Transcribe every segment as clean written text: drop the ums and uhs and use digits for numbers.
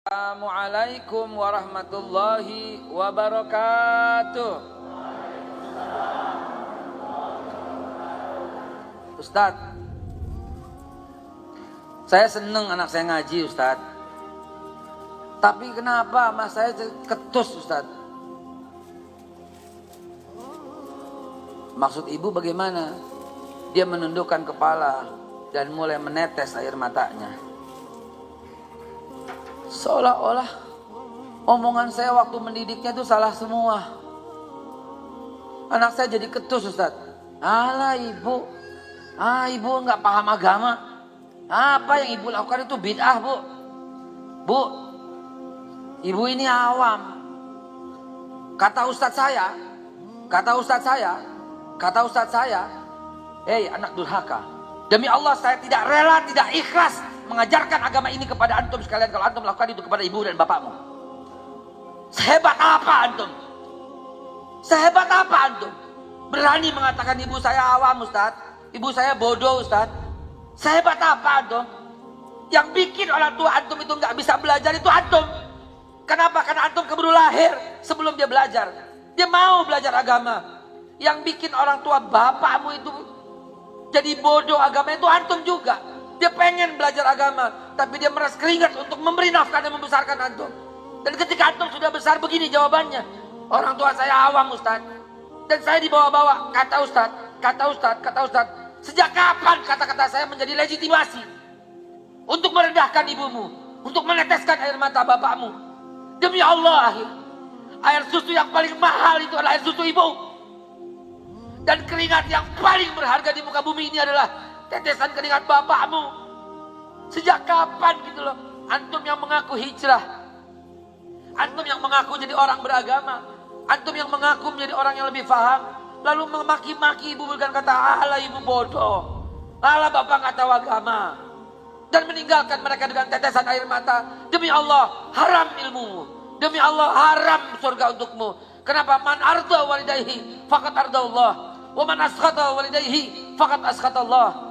Assalamualaikum warahmatullahi wabarakatuh. Ustadz, saya seneng anak saya ngaji Ustadz. Tapi kenapa mas saya ketus Ustadz? Maksud ibu bagaimana? Dia menundukkan kepala dan mulai menetes air matanya. Seolah-olah omongan saya waktu mendidiknya itu salah semua. Anak saya jadi ketus Ustaz. Alah ibu, ibu nggak paham agama. Apa yang ibu lakukan itu bid'ah bu. Bu, ibu ini awam. Kata Ustaz saya, hei anak durhaka, demi Allah saya tidak rela, tidak ikhlas mengajarkan agama ini kepada antum sekalian kalau antum melakukan itu kepada ibu dan bapakmu. Sehebat apa antum? Sehebat apa antum? Berani mengatakan ibu saya awam Ustaz, ibu saya bodoh Ustaz. Sehebat apa antum? Yang bikin orang tua antum itu nggak bisa belajar itu antum. Kenapa? Karena antum keburu lahir sebelum dia belajar. Dia mau belajar agama. Yang bikin orang tua bapakmu itu jadi bodoh agama itu antum juga. Dia pengen belajar agama, tapi dia meras keringat untuk memberi nafkah dan membesarkan antum. Dan ketika antum sudah besar begini jawabannya, orang tua saya awam Ustaz, dan saya dibawa-bawa. Kata Ustaz, sejak kapan kata-kata saya menjadi legitimasi untuk merendahkan ibumu, untuk meneteskan air mata bapakmu? Demi Allah, air susu yang paling mahal itu adalah air susu ibu. Dan keringat yang paling berharga di muka bumi ini adalah tetesan keringat bapakmu. Sejak kapan gitu loh antum yang mengaku hijrah, antum yang mengaku jadi orang beragama, antum yang mengaku menjadi orang yang lebih paham, lalu memaki-maki ibu dengan kata alah ibu bodoh, alah bapak nggak tahu agama, dan meninggalkan mereka dengan tetesan air mata. Demi Allah haram ilmumu, demi Allah haram surga untukmu. Kenapa? Man arda walidayhi faqad arda Allah, wa man askhata walidayhi faqad askhata Allah.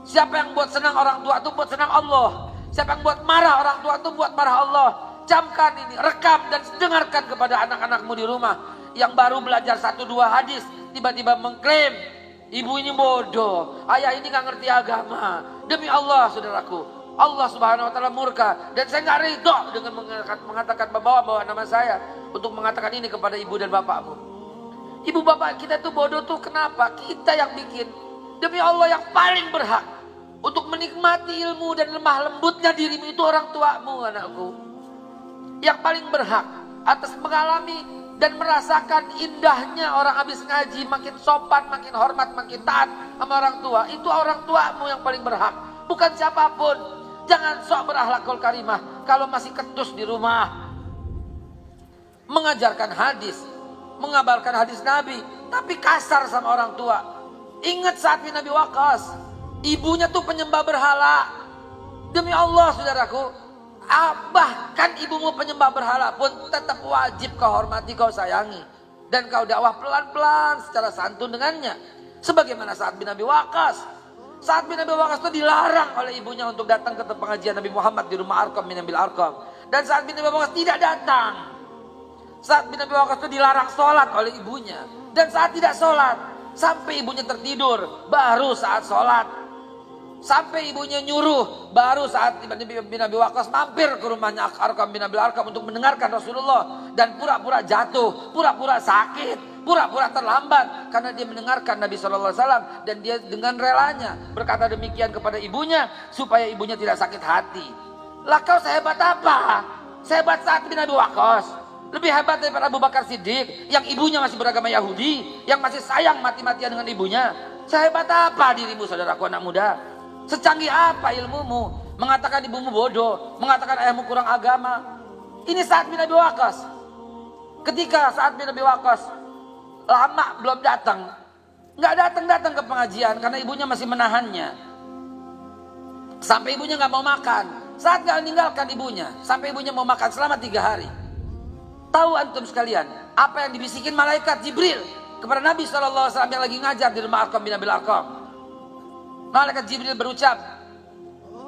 Siapa yang buat senang orang tua itu buat senang Allah. Siapa yang buat marah orang tua itu buat marah Allah. Camkan ini, rekam dan dengarkan kepada anak-anakmu di rumah yang baru belajar 1-2 hadis, tiba-tiba mengklaim ibu ini bodoh, ayah ini gak ngerti agama. Demi Allah saudaraku, Allah subhanahu wa ta'ala murka. Dan saya gak ridho dengan mengatakan bawa nama saya untuk mengatakan ini kepada ibu dan bapakmu. Ibu bapak kita itu bodoh tuh kenapa? Kita yang bikin. Demi Allah yang paling berhak untuk menikmati ilmu dan lemah lembutnya dirimu itu orang tuamu anakku. Yang paling berhak atas mengalami dan merasakan indahnya orang habis ngaji, makin sopan, makin hormat, makin taat sama orang tua. Itu orang tuamu yang paling berhak, bukan siapapun. Jangan sok berakhlakul karimah kalau masih ketus di rumah. Mengajarkan hadis, mengabarkan hadis Nabi, tapi kasar sama orang tua. Ingat Sa'ad bin Abi Waqqas, ibunya tuh penyembah berhala. Demi Allah saudaraku, bahkan ibumu penyembah berhala pun tetap wajib kau hormati, kau sayangi, dan kau dakwah pelan-pelan secara santun dengannya. Sebagaimana Sa'ad bin Abi Waqqas. Sa'ad bin Abi Waqqas itu dilarang oleh ibunya untuk datang ke pengajian Nabi Muhammad di rumah Arqam bin Abil Arqam, dan Sa'ad bin Abi Waqqas tidak datang. Sa'ad bin Abi Waqqas itu dilarang sholat oleh ibunya, dan saat tidak sholat sampai ibunya tertidur, baru saat sholat. Sampai ibunya nyuruh, baru saat Nabi bin Abi Waqqas mampir ke rumahnya Arqam bin Abil Arqam untuk mendengarkan Rasulullah. Dan pura-pura jatuh, pura-pura sakit, pura-pura terlambat karena dia mendengarkan Nabi SAW. Dan dia dengan relanya berkata demikian kepada ibunya supaya ibunya tidak sakit hati. Lah kau sehebat apa? Sehebat Sa'ad bin Abi Waqqas? Lebih hebat daripada Abu Bakar Siddiq yang ibunya masih beragama Yahudi, yang masih sayang mati-matian dengan ibunya. Sehebat apa dirimu saudaraku anak muda? Secanggih apa ilmumu? Mengatakan ibumu bodoh, mengatakan ayahmu kurang agama. Ini Sa'ad bin Abi Waqqas. Ketika Sa'ad bin Abi Waqqas lama belum datang, nggak datang ke pengajian karena ibunya masih menahannya. Sampai ibunya nggak mau makan. Sa'ad nggak meninggalkan ibunya sampai ibunya mau makan selama 3 hari. Tahu antum sekalian apa yang dibisikin malaikat Jibril kepada Nabi SAW yang lagi ngajar di rumah Arqam bin Abil Arqam? Malaikat Jibril berucap,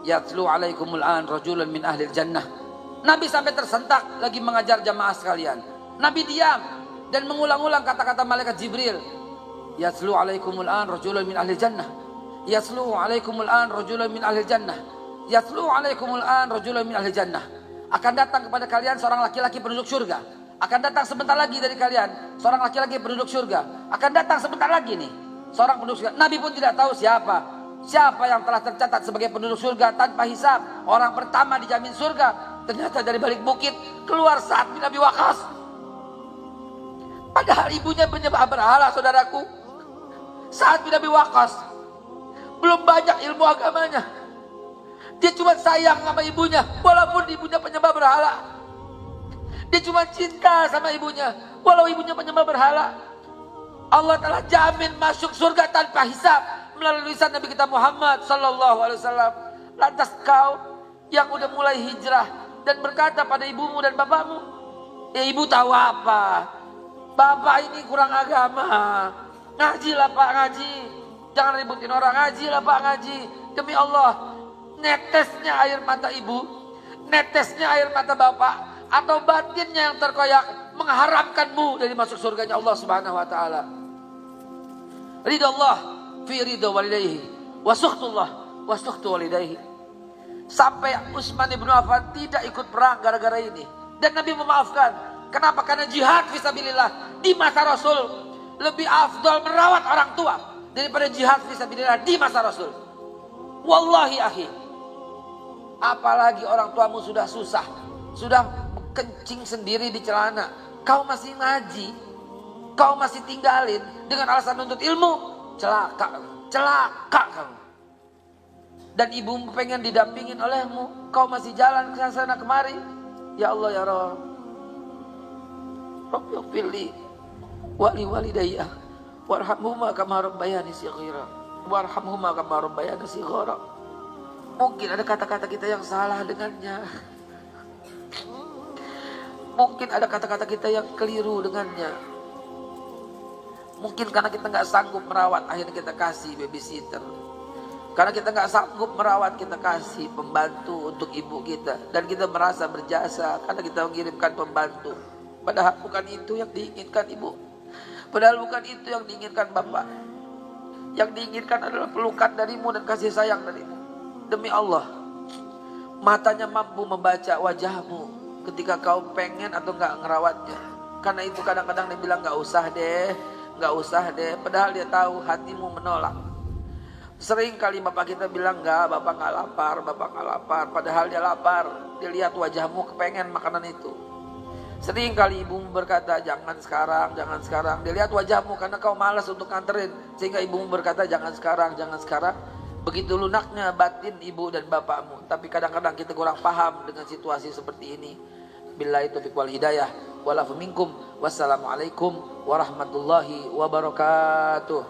yatlu alaikumul an rajulun min ahli jannah Nabi sampai tersentak lagi mengajar jamaah sekalian. Nabi diam dan mengulang-ulang kata-kata malaikat Jibril. Yaslu alaikumul an rajulun min ahli jannah. Yaslu alaikumul an rajulun min ahli jannah. Yaslu alaikumul an rajulun min ahli jannah. Akan datang kepada kalian seorang laki-laki penduduk surga. Akan datang sebentar lagi dari kalian seorang laki-laki penduduk surga. Akan datang sebentar lagi nih seorang penduduk surga. Nabi pun tidak tahu siapa yang telah tercatat sebagai penduduk surga tanpa hisab. Orang pertama dijamin surga. Ternyata dari balik bukit keluar Sa'ad bin Abi Waqqas. Padahal ibunya penyembah berhala, saudaraku. Sa'ad bin Abi Waqqas belum banyak ilmu agamanya. Dia cuma sayang sama ibunya, walaupun ibunya penyembah berhala. Dia cuma cinta sama ibunya, walau ibunya penyembah berhala. Allah telah jamin masuk surga tanpa hisab melalui lisan Nabi kita Muhammad sallallahu alaihi wasallam. Lantas kau yang udah mulai hijrah dan berkata pada ibumu dan bapakmu, ibu tahu apa? Bapak ini kurang agama. Ngajilah Pak, ngaji. Jangan ributin orang, ngajilah Pak, ngaji. Demi Allah, netesnya air mata ibu, netesnya air mata bapak, atau batinnya yang terkoyak mengharamkanmu dari masuk surganya Allah Subhanahu wa taala. Ridha Allah fi ridha walidayhi wa sukhtullah wa sukhtu walidayhi. Sampai Utsman bin Affan tidak ikut perang gara-gara ini. Dan Nabi memaafkan. Kenapa? Karena jihad fisabilillah di masa Rasul lebih afdal merawat orang tua daripada jihad fisabilillah di masa Rasul. Wallahi akhi. Apalagi orang tuamu sudah susah, sudah kencing sendiri di celana, kau masih ngaji, kau masih tinggalin dengan alasan nuntut ilmu, celaka kamu. Dan ibumu pengen didampingin olehmu, kau masih jalan ke sana kemari. Ya Allah ya Rabb, Rabbighfirli wa li walidayya warhamhuma kama rabbayani shighara warhamhuma kama rabbayani shighara. Mungkin ada kata-kata kita yang salah dengannya. Mungkin ada kata-kata kita yang keliru dengannya. Mungkin karena kita nggak sanggup merawat, akhirnya kita kasih babysitter. Karena kita nggak sanggup merawat, kita kasih pembantu untuk ibu kita. Dan kita merasa berjasa karena kita mengirimkan pembantu. Padahal bukan itu yang diinginkan ibu. Padahal bukan itu yang diinginkan bapak. Yang diinginkan adalah pelukan darimu dan kasih sayang darimu. Demi Allah, matanya mampu membaca wajahmu ketika kau pengen atau nggak ngerawatnya. Karena itu kadang-kadang dia bilang nggak usah deh. Padahal dia tahu hatimu menolak. Sering kali bapak kita bilang bapak nggak lapar. Padahal dia lapar. Dia lihat wajahmu kepengen makanan itu. Sering kali ibumu berkata jangan sekarang. Dia lihat wajahmu karena kau malas untuk nganterin. Sehingga ibumu berkata jangan sekarang. Begitu lunaknya batin ibu dan bapakmu. Tapi kadang-kadang kita kurang paham dengan situasi seperti ini. Billahi taufiq wal hidayah. Walafu minkum. Wassalamualaikum warahmatullahi wabarakatuh.